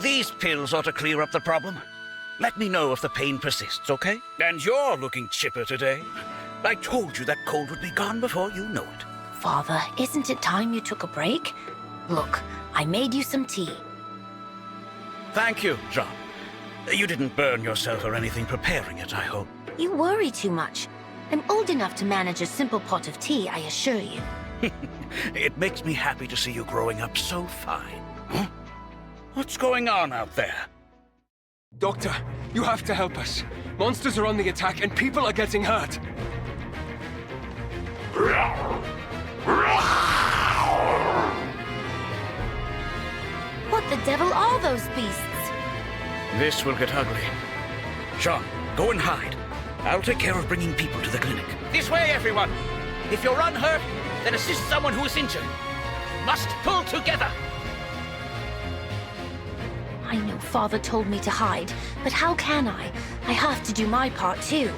These pills ought to clear up the problem. Let me know if the pain persists, okay? And you're looking chipper today. I told you that cold would be gone before you know it. Father, isn't it time you took a break? Look, I made you some tea. Thank you, John. You didn't burn yourself or anything preparing it, I hope. You worry too much. I'm old enough to manage a simple pot of tea, I assure you. It makes me happy to see you growing up so fine. Huh? What's going on out there? Doctor, you have to help us. Monsters are on the attack and people are getting hurt. What the devil are those beasts? This will get ugly. John, go and hide. I'll take care of bringing people to the clinic. This way, everyone! If you're unhurt, then assist someone who is injured. Must pull together! I know Father told me to hide, but how can I? I have to do my part too.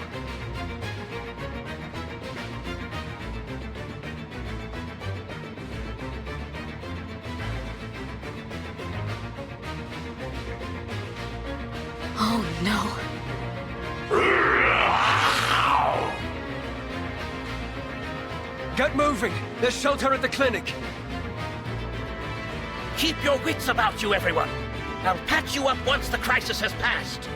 Oh no. Get moving! There's shelter at the clinic! Keep your wits about you, everyone! I'll patch you up once the crisis has passed.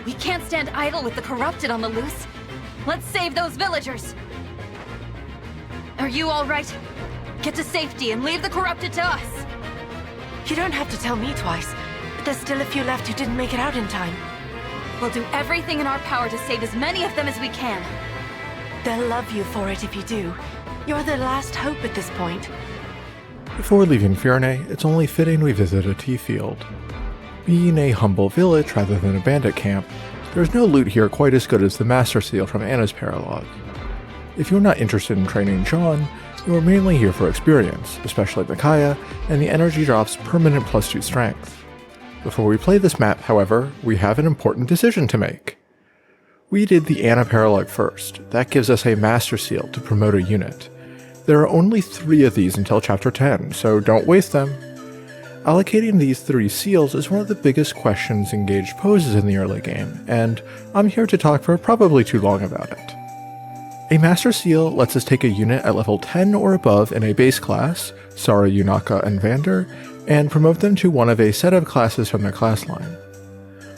We can't stand idle with the corrupted on the loose. Let's save those villagers! Are you all right? Get to safety and leave the corrupted to us! You don't have to tell me twice, but there's still a few left who didn't make it out in time. We'll do everything in our power to save as many of them as we can. They'll love you for it if you do. You're their last hope at this point. Before leaving Fierne, it's only fitting we visit a tea field. Being a humble village rather than a bandit camp, there's no loot here quite as good as the Master Seal from Anna's Paralogue. If you're not interested in training John, you are mainly here for experience, especially Micaiah, and the energy drop's permanent +2 strength. Before we play this map, however, we have an important decision to make. We did the Anna Paralogue first. That gives us a Master Seal to promote a unit. There are only 3 of these until Chapter 10, so don't waste them. Allocating these 3 seals is one of the biggest questions Engage poses in the early game, and I'm here to talk for probably too long about it. A Master Seal lets us take a unit at level 10 or above in a base class, Sara, Yunaka, and Vander, and promote them to one of a set of classes from their class line.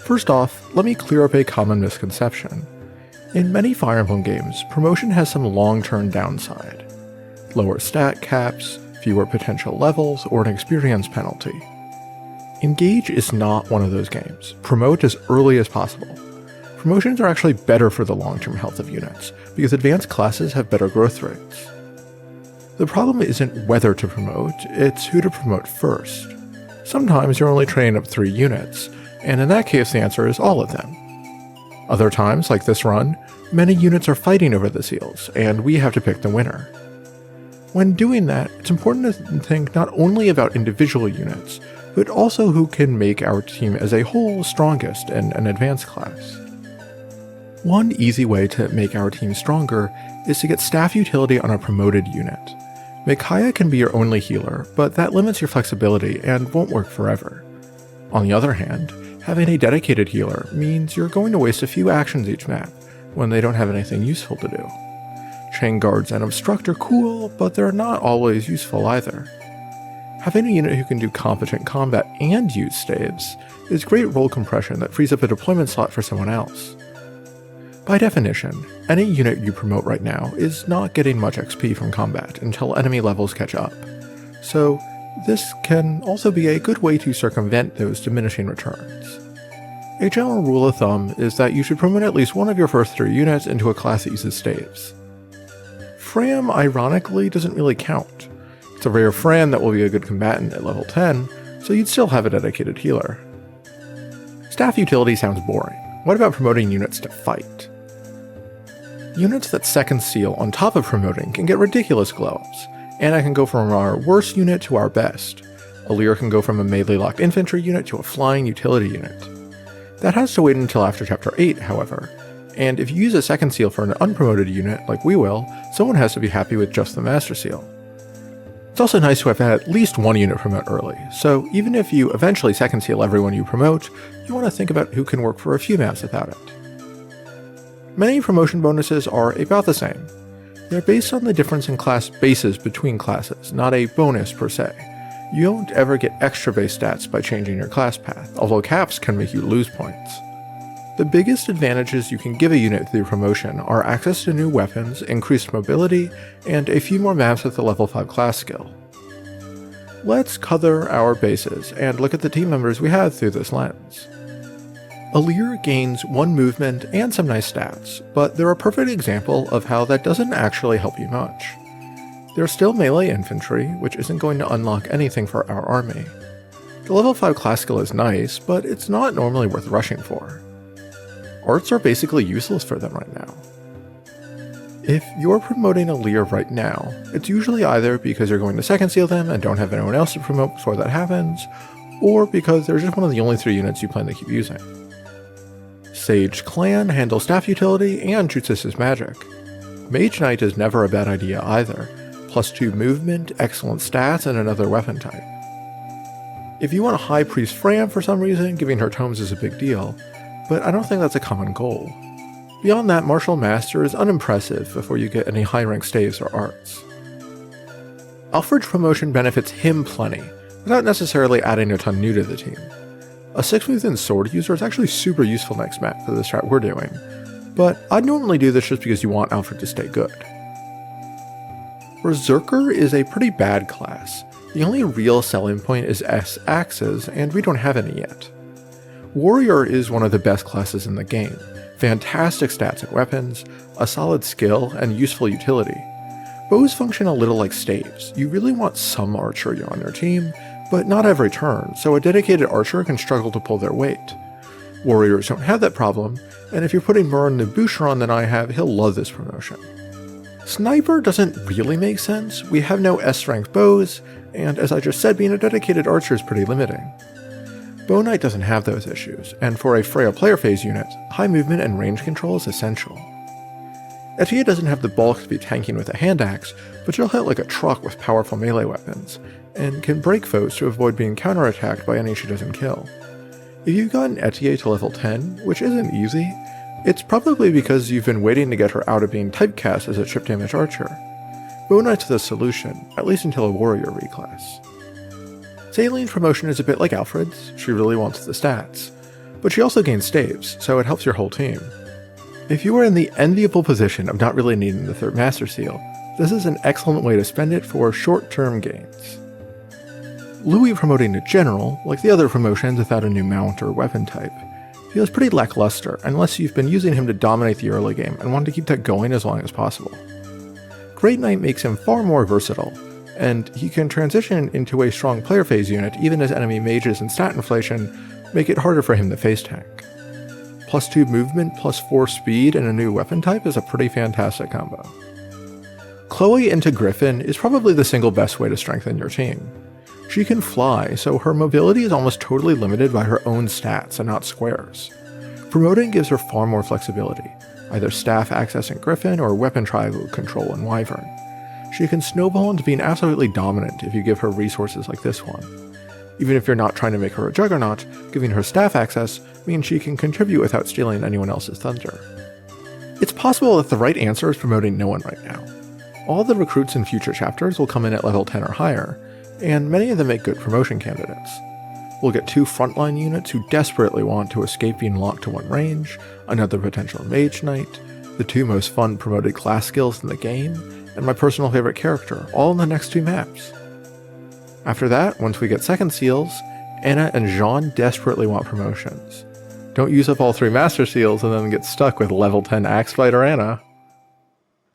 First off, let me clear up a common misconception. In many Fire Emblem games, promotion has some long-term downside. Lower stat caps, fewer potential levels, or an experience penalty. Engage is not one of those games. Promote as early as possible. Promotions are actually better for the long-term health of units, because advanced classes have better growth rates. The problem isn't whether to promote, it's who to promote first. Sometimes you're only training up 3 units, and in that case the answer is all of them. Other times, like this run, many units are fighting over the seals, and we have to pick the winner. When doing that, it's important to think not only about individual units, but also who can make our team as a whole strongest in an advanced class. One easy way to make our team stronger is to get staff utility on a promoted unit. Micaiah can be your only healer, but that limits your flexibility and won't work forever. On the other hand, having a dedicated healer means you're going to waste a few actions each map, when they don't have anything useful to do. Chain guards and obstruct are cool, but they're not always useful either. Having a unit who can do competent combat and use staves is great role compression that frees up a deployment slot for someone else. By definition, any unit you promote right now is not getting much XP from combat until enemy levels catch up, so this can also be a good way to circumvent those diminishing returns. A general rule of thumb is that you should promote at least one of your first 3 units into a class that uses staves. Fram, ironically, doesn't really count. It's a rare Fran that will be a good combatant at level 10, so you'd still have a dedicated healer. Staff utility sounds boring. What about promoting units to fight? Units that second seal on top of promoting can get ridiculous glow-ups. Anna can go from our worst unit to our best. Alir can go from a melee-locked infantry unit to a flying utility unit. That has to wait until after Chapter 8, however, and if you use a second seal for an unpromoted unit, like we will, someone has to be happy with just the Master Seal. It's also nice to have had at least one unit promote early, so even if you eventually second seal everyone you promote, you want to think about who can work for a few maps without it. Many promotion bonuses are about the same. They're based on the difference in class bases between classes, not a bonus per se. You don't ever get extra base stats by changing your class path, although caps can make you lose points. The biggest advantages you can give a unit through promotion are access to new weapons, increased mobility, and a few more maps with a level 5 class skill. Let's cover our bases and look at the team members we have through this lens. Alear gains 1 movement and some nice stats, but they're a perfect example of how that doesn't actually help you much. They're still melee infantry, which isn't going to unlock anything for our army. The level 5 class skill is nice, but it's not normally worth rushing for. Arts are basically useless for them right now. If you're promoting a Lear right now, it's usually either because you're going to second seal them and don't have anyone else to promote before that happens, or because they're just one of the only 3 units you plan to keep using. Sage Clan handles staff utility and shoots as magic. Mage Knight is never a bad idea either, +2 movement, excellent stats, and another weapon type. If you want a High Priest Fram for some reason, giving her tomes is a big deal, but I don't think that's a common goal. Beyond that, Martial Master is unimpressive before you get any high-rank staves or arts. Alfred's promotion benefits him plenty, without necessarily adding a ton new to the team. A 6-movement sword user is actually super useful next map for the strat we're doing, but I'd normally do this just because you want Alfred to stay good. Berserker is a pretty bad class. The only real selling point is S-axes, and we don't have any yet. Warrior is one of the best classes in the game, fantastic stats and weapons, a solid skill, and useful utility. Bows function a little like staves. You really want some archery on your team, but not every turn, so a dedicated archer can struggle to pull their weight. Warriors don't have that problem, and if you're putting Murn the Boucher on than I have, he'll love this promotion. Sniper doesn't really make sense. We have no S-rank bows, and as I just said, being a dedicated archer is pretty limiting. Bow Knight doesn't have those issues, and for a Freya player phase unit, high movement and range control is essential. Etia doesn't have the bulk to be tanking with a hand axe, but she'll hit like a truck with powerful melee weapons, and can break foes to avoid being counterattacked by any she doesn't kill. If you've gotten Etia to level 10, which isn't easy, it's probably because you've been waiting to get her out of being typecast as a chip damage archer. Bow Knight's the solution, at least until a warrior reclass. Saileen's promotion is a bit like Alfred's, she really wants the stats, but she also gains staves, so it helps your whole team. If you are in the enviable position of not really needing the 3rd Master Seal, this is an excellent way to spend it for short-term gains. Louis promoting to General, like the other promotions without a new mount or weapon type, feels pretty lackluster unless you've been using him to dominate the early game and want to keep that going as long as possible. Great Knight makes him far more versatile, and he can transition into a strong player phase unit even as enemy mages and stat inflation make it harder for him to face tank. +2 movement, +4 speed, and a new weapon type is a pretty fantastic combo. Chloe into Griffin is probably the single best way to strengthen your team. She can fly, so her mobility is almost totally limited by her own stats and not squares. Promoting gives her far more flexibility, either staff access in Griffin or weapon triangle control in Wyvern. She can snowball into being absolutely dominant if you give her resources like this one. Even if you're not trying to make her a juggernaut, giving her staff access means she can contribute without stealing anyone else's thunder. It's possible that the right answer is promoting no one right now. All the recruits in future chapters will come in at level 10 or higher, and many of them make good promotion candidates. We'll get 2 frontline units who desperately want to escape being locked to one range, another potential Mage Knight, the 2 most fun promoted class skills in the game, and my personal favorite character, all in the next 2 maps. After that, once we get second seals, Anna and Jean desperately want promotions. Don't use up all 3 Master Seals and then get stuck with level 10 Axe Fighter Anna.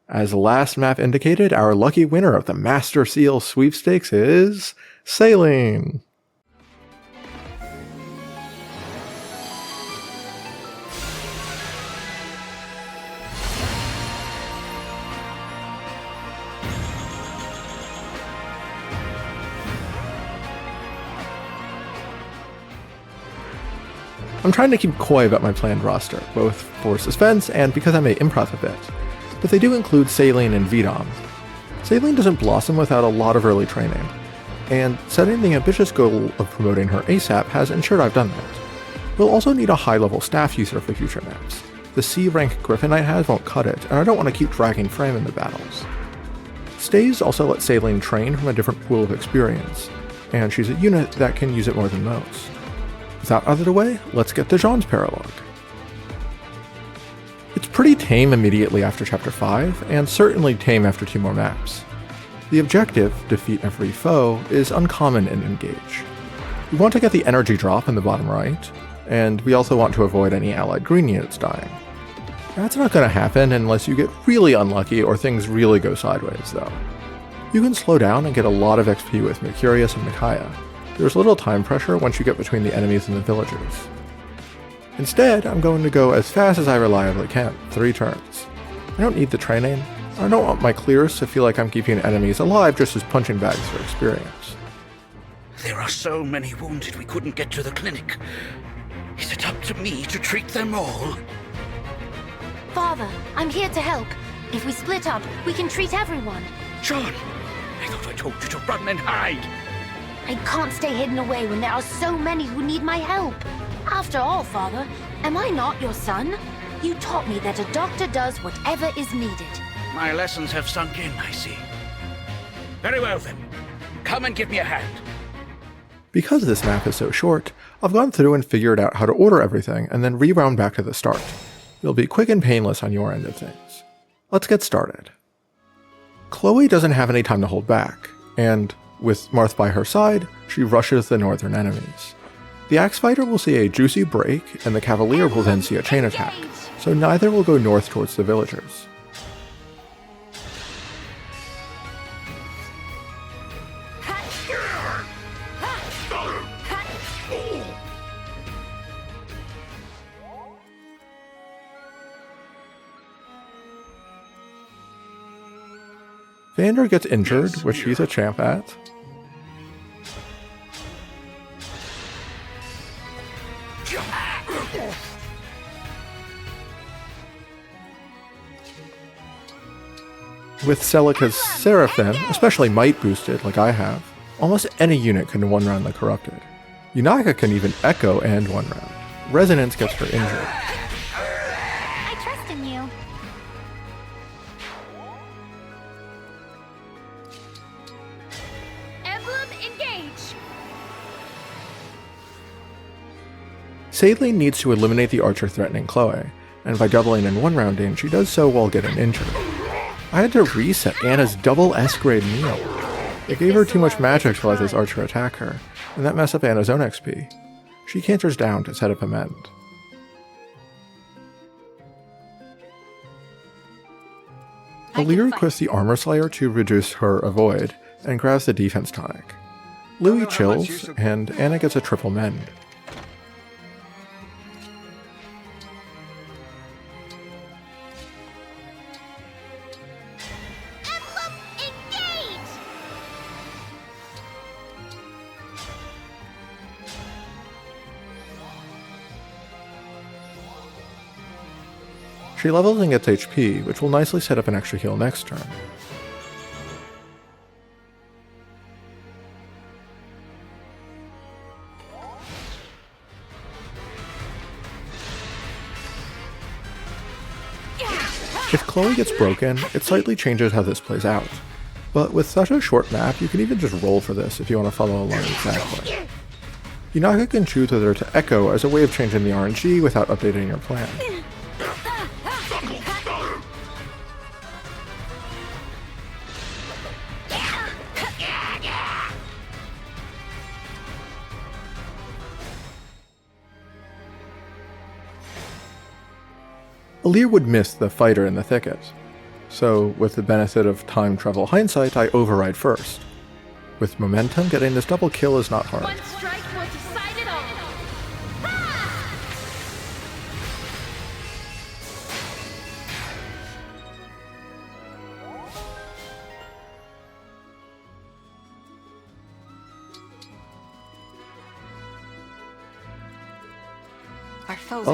As the last map indicated, our lucky winner of the Master Seal sweepstakes is Saleen. I'm trying to keep coy about my planned roster, both for suspense and because I may improv a bit, but they do include Saleen and Vidam. Saline doesn't blossom without a lot of early training, and setting the ambitious goal of promoting her ASAP has ensured I've done that. We'll also need a high-level staff user for future maps. The C-rank Griffin Knight has won't cut it, and I don't want to keep dragging Frame into battles. Stays also let Saline train from a different pool of experience, and she's a unit that can use it more than most. With that out of the way, let's get to Jean's paralogue. It's pretty tame immediately after Chapter 5, and certainly tame after 2 more maps. The objective, defeat every foe, is uncommon in Engage. We want to get the energy drop in the bottom right, and we also want to avoid any allied green units dying. That's not going to happen unless you get really unlucky or things really go sideways, though. You can slow down and get a lot of XP with Mercurius and Micaiah. There's little time pressure once you get between the enemies and the villagers. Instead, I'm going to go as fast as I reliably can, 3 turns. I don't need the training. I don't want my clears to feel like I'm keeping enemies alive just as punching bags for experience. There are so many wounded we couldn't get to the clinic. Is it up to me to treat them all? Father, I'm here to help. If we split up, we can treat everyone. John, I thought I told you to run and hide. I can't stay hidden away when there are so many who need my help. After all, Father, am I not your son? You taught me that a doctor does whatever is needed. My lessons have sunk in, I see. Very well then. Come and give me a hand. Because this map is so short, I've gone through and figured out how to order everything and then rewound back to the start. It'll be quick and painless on your end of things. Let's get started. Chloe doesn't have any time to hold back, and with Marth by her side, she rushes the northern enemies. The Axe Fighter will see a juicy break, and the Cavalier will then see a chain attack, so neither will go north towards the villagers. Vander gets injured, which he's a champ at. With Celica's Seraphim, especially might boosted like I have, almost any unit can one-round the Corrupted. Yunaka can even echo and one-round. Resonance gets her injured. I trust in you. Emblem Engage! Saline needs to eliminate the archer threatening Chloe, and by doubling and one-rounding, she does so while getting injured. I had to reset Anna's double S-grade meal. It gave her too much magic to let this archer attack her, and that messed up Anna's own XP. She canters down to set up a mend. Alir equips the Armor Slayer to reduce her avoid, and grabs the defense tonic. Louis chills, and Anna gets a triple mend. She levels and gets HP, which will nicely set up an extra heal next turn. If Chloe gets broken, it slightly changes how this plays out. But with such a short map, you can even just roll for this if you want to follow along exactly. Yunaka can choose whether to echo as a way of changing the RNG without updating your plan. Alir would miss the fighter in the thicket, so with the benefit of time travel hindsight, I override first. With momentum, getting this double kill is not hard. One strike will decide it all.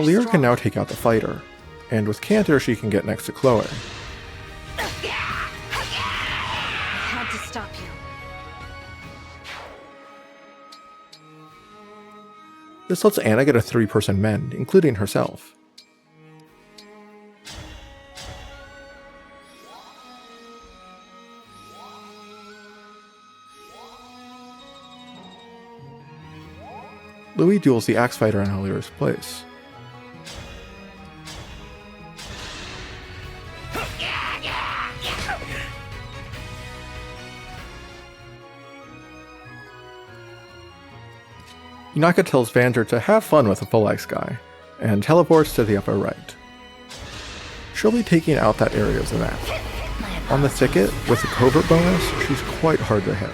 Alir can now take out the fighter, and with Cantor she can get next to Chloe. want to stop you. This lets Anna get a 3-person mend, including herself. Louis duels the axe fighter in Halir's place. Inaka tells Vander to have fun with the full-axe guy, and teleports to the upper right. She'll be taking out that area of the map. On the thicket, with the covert bonus, she's quite hard to hit.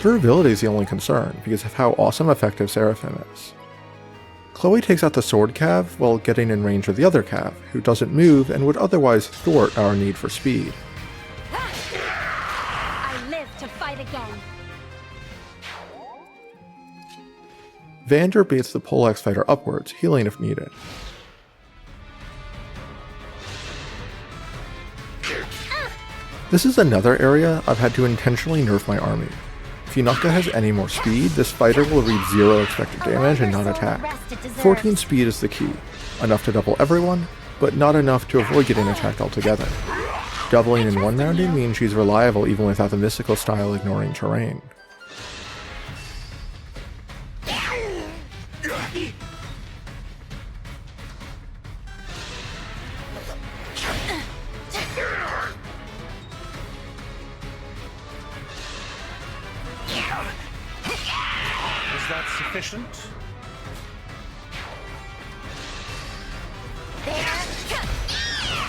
Durability is the only concern, because of how awesome effective Seraphim is. Chloe takes out the sword cav while getting in range of the other cav, who doesn't move and would otherwise thwart our need for speed. I live to fight again. Vander beats the poleaxe fighter upwards, healing if needed. This is another area I've had to intentionally nerf my army. If Inaka has any more speed, this fighter will read 0 expected damage and not attack. 14 speed is the key, enough to double everyone, but not enough to avoid getting attacked altogether. Doubling in one rounding means she's reliable even without the mystical style ignoring terrain. Is that sufficient?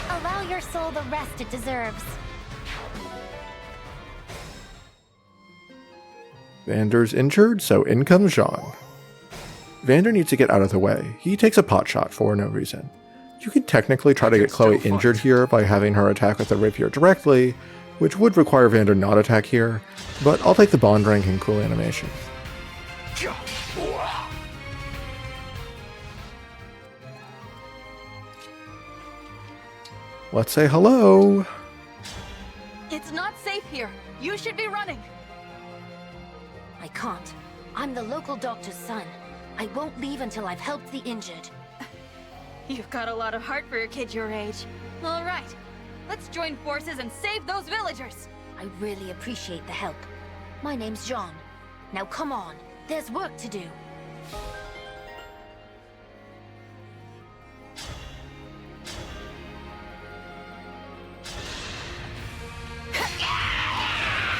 Allow your soul the rest it deserves. Vander's injured, so in comes Jean. Vander needs to get out of the way. He takes a pot shot for no reason. You can technically try to get Chloe injured here by having her attack with the rapier directly, which would require Vander not attack here, but I'll take the bond rank and cool animation. Let's say hello! It's not safe here. You should be running. I can't. I'm the local doctor's son. I won't leave until I've helped the injured. You've got a lot of heart for a kid your age. All right, let's join forces and save those villagers. I really appreciate the help. My name's Jean. Now come on, there's work to do.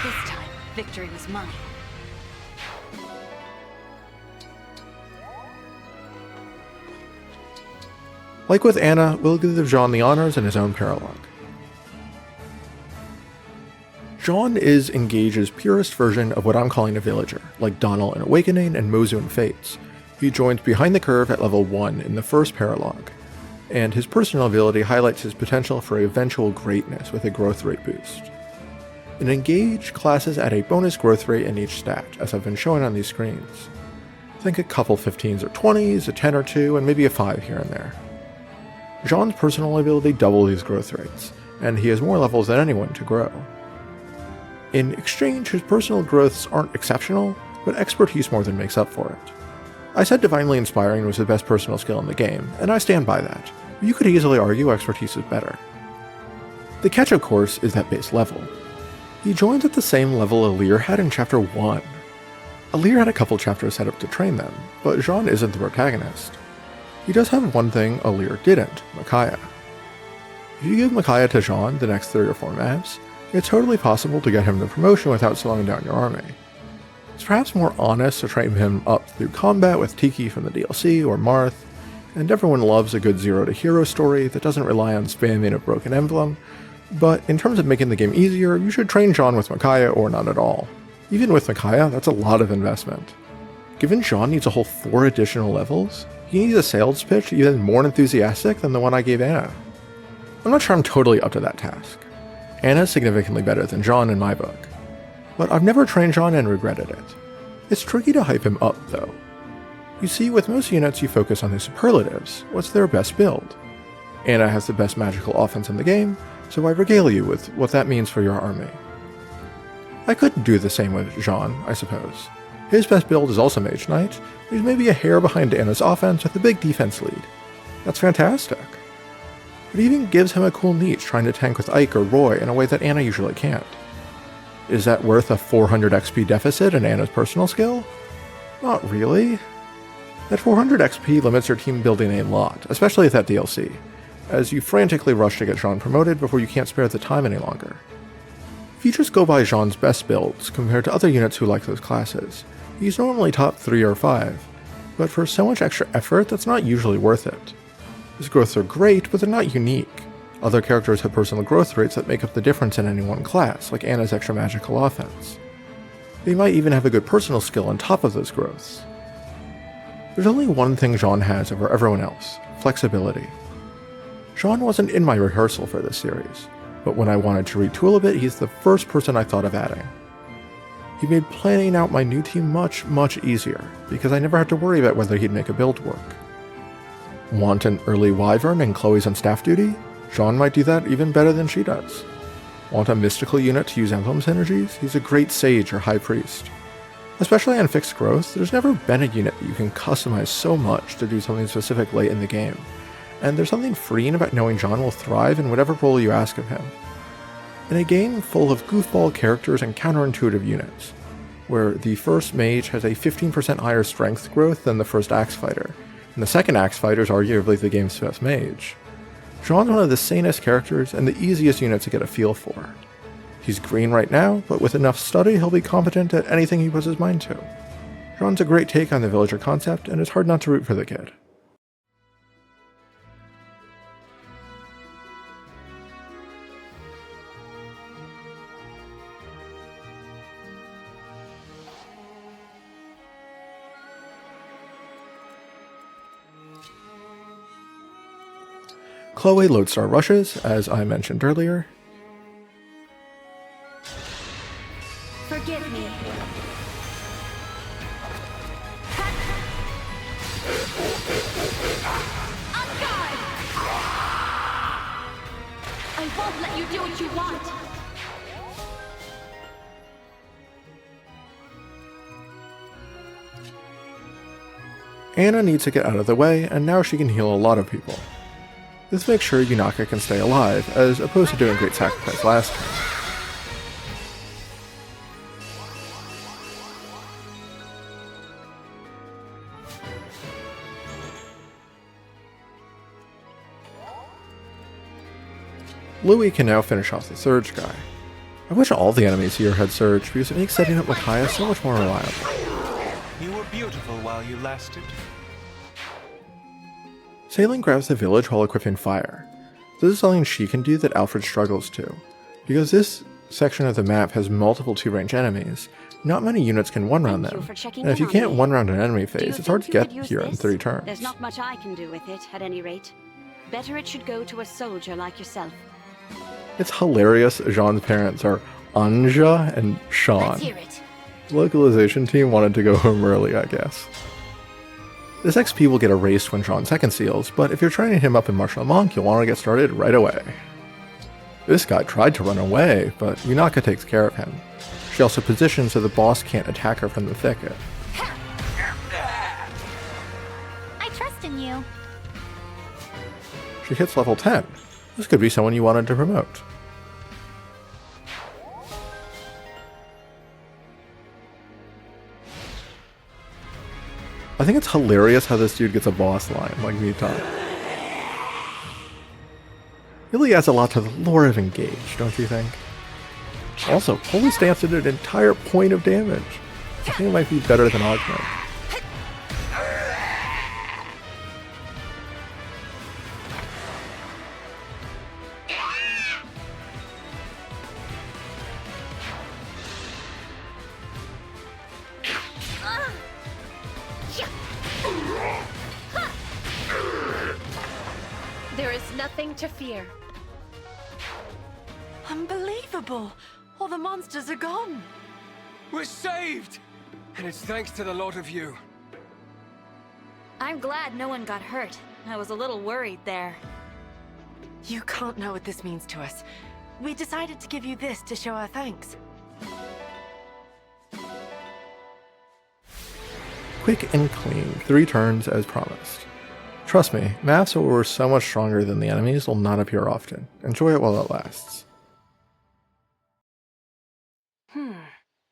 This time, victory was mine. Like with Anna, we'll give Jean the honors in his own paralogue. Jean is Engage's purest version of what I'm calling a villager, like Donnell in Awakening and Mozu in Fates. He joins behind the curve at level 1 in the first paralogue, and his personal ability highlights his potential for eventual greatness with a growth rate boost. In Engage, classes add a bonus growth rate in each stat, as I've been showing on these screens. Think a couple 15s or 20s, a 10 or 2, and maybe a 5 here and there. Jean's personal ability doubles these growth rates, and he has more levels than anyone to grow. In exchange, his personal growths aren't exceptional, but expertise more than makes up for it. I said Divinely Inspiring was the best personal skill in the game, and I stand by that. You could easily argue expertise is better. The catch, of course, is that base level. He joins at the same level Alir had in Chapter 1. Alir had a couple chapters set up to train them, but Jean isn't the protagonist. He does have one thing Alir didn't, Micaiah. If you give Micaiah to Jean the next 3 or 4 maps, it's totally possible to get him the promotion without slowing down your army. It's perhaps more honest to train him up through combat with Tiki from the DLC or Marth, and everyone loves a good zero to hero story that doesn't rely on spamming a broken emblem, but in terms of making the game easier, you should train Jean with Micaiah or none at all. Even with Micaiah, that's a lot of investment. Given Jean needs a whole 4 additional levels, he needs a sales pitch even more enthusiastic than the one I gave Anna. I'm not sure I'm totally up to that task. Anna's significantly better than Jean in my book, but I've never trained Jean and regretted it. It's tricky to hype him up, though. You see, with most units you focus on the superlatives. What's their best build? Anna has the best magical offense in the game, so I regale you with what that means for your army. I could do the same with Jean, I suppose. His best build is also Mage Knight, but he's maybe a hair behind Anna's offense with a big defense lead. That's fantastic. It even gives him a cool niche trying to tank with Ike or Roy in a way that Anna usually can't. Is that worth a 400 XP deficit in Anna's personal skill? Not really. That 400 XP limits your team building a lot, especially with that DLC, as you frantically rush to get Jean promoted before you can't spare the time any longer. If you just go by Jean's best builds compared to other units who like those classes, he's normally top 3 or 5, but for so much extra effort that's not usually worth it. His growths are great, but they're not unique. Other characters have personal growth rates that make up the difference in any one class, like Anna's extra magical offense. They might even have a good personal skill on top of those growths. There's only one thing Jean has over everyone else: flexibility. Jean wasn't in my rehearsal for this series, but when I wanted to retool a bit, he's the first person I thought of adding. He made planning out my new team much, much easier, because I never had to worry about whether he'd make a build work. Want an early Wyvern and Chloe's on staff duty? Jean might do that even better than she does. Want a mystical unit to use emblem synergies? He's a great sage or high priest. Especially on fixed growth, there's never been a unit that you can customize so much to do something specific late in the game, and there's something freeing about knowing Jean will thrive in whatever role you ask of him. In a game full of goofball characters and counterintuitive units, where the first mage has a 15% higher strength growth than the first axe fighter, and the second axe fighter is arguably the game's best mage, Jean's one of the sanest characters and the easiest unit to get a feel for. He's green right now, but with enough study he'll be competent at anything he puts his mind to. Jean's a great take on the villager concept, and it's hard not to root for the kid. Chloe Lodestar rushes, as I mentioned earlier. Forgive me. I won't let you do what you want. Anna needs to get out of the way, and now she can heal a lot of people. This makes sure Yunaka can stay alive, as opposed to doing Great Sacrifice last turn. Louis can now finish off the Surge guy. I wish all the enemies here had Surge, because it makes setting up Micaiah so much more reliable. You were beautiful while you lasted. Sailing grabs the village while equipping Fire. This is something she can do that Alfred struggles to. Because this section of the map has multiple 2-range enemies, not many units can one-round them, and if you can't one-round an enemy phase, it's hard to get here in 3 turns. There's not much I can do with it, at any rate. Better it should go to a soldier like yourself. It's hilarious Jean's parents are Anja and Sean. Let's hear it. The localization team wanted to go home early, I guess. This XP will get erased when Jean second seals, but if you're training him up in Martial Monk, you'll want to get started right away. This guy tried to run away, but Yunaka takes care of him. She also positions so the boss can't attack her from the thicket. I trust in you. She hits level 10. This could be someone you wanted to promote. I think it's hilarious how this dude gets a boss line, like Mita. Really adds a lot to the lore of Engage, don't you think? Also, Holy Stance did an entire point of damage. I think it might be better than Augment. There is nothing to fear. Unbelievable! All the monsters are gone. We're saved! And it's thanks to the lot of you. I'm glad no one got hurt. I was a little worried there. You can't know what this means to us. We decided to give you this to show our thanks. Quick and clean, 3 turns as promised. Trust me, maps where we're so much stronger than the enemies will not appear often. Enjoy it while it lasts.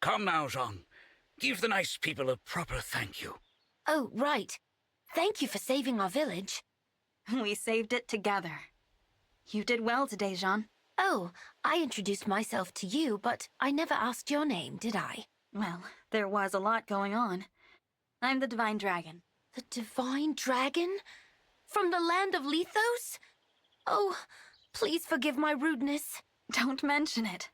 Come now, Jean. Give the nice people a proper thank you. Oh, right. Thank you for saving our village. We saved it together. You did well today, Jean. Oh, I introduced myself to you, but I never asked your name, did I? Well, there was a lot going on. I'm the Divine Dragon. The Divine Dragon? From the land of Lethos? Oh, please forgive my rudeness. Don't mention it.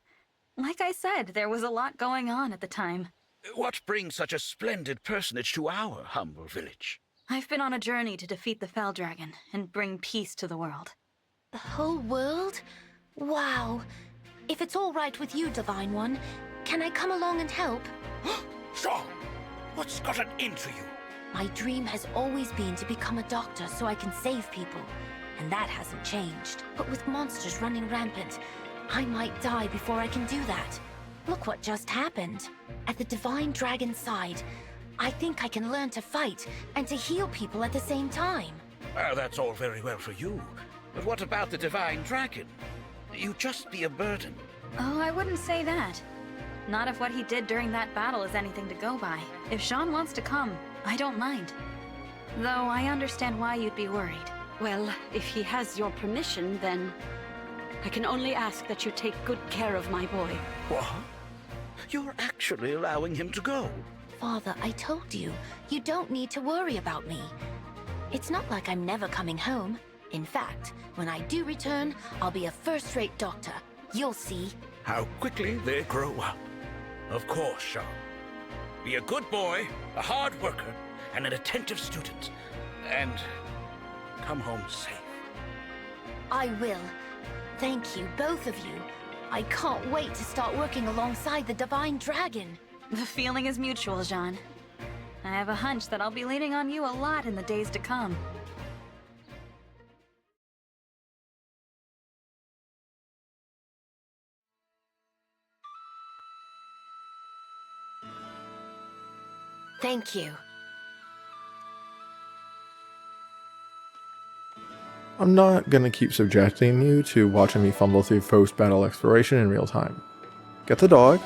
Like I said, there was a lot going on at the time. What brings such a splendid personage to our humble village? I've been on a journey to defeat the Fell Dragon and bring peace to the world. The whole world? Wow. If it's all right with you, Divine One, can I come along and help? Jean, what's gotten into you? My dream has always been to become a doctor so I can save people, and that hasn't changed. But with monsters running rampant, I might die before I can do that. Look what just happened. At the Divine Dragon's side, I think I can learn to fight and to heal people at the same time. Well, that's all very well for you. But what about the Divine Dragon? You'd just be a burden. Oh, I wouldn't say that. Not if what he did during that battle is anything to go by. If Sean wants to come, I don't mind. Though I understand why you'd be worried. Well, if he has your permission, then I can only ask that you take good care of my boy. What? You're actually allowing him to go? Father, I told you, you don't need to worry about me. It's not like I'm never coming home. In fact, when I do return, I'll be a first-rate doctor. You'll see. How quickly they grow up. Of course, Sean. Be a good boy, a hard worker, and an attentive student. And come home safe. I will. Thank you, both of you. I can't wait to start working alongside the Divine Dragon. The feeling is mutual, Jean. I have a hunch that I'll be leaning on you a lot in the days to come. Thank you. I'm not gonna keep subjecting you to watching me fumble through post-battle exploration in real time. Get the dog.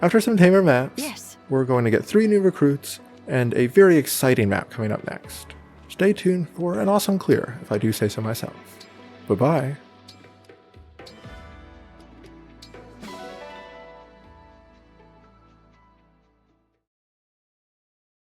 After some tamer maps, Yes. we're going to get 3 new recruits and a very exciting map coming up next. Stay tuned for an awesome clear, if I do say so myself. Bye-bye.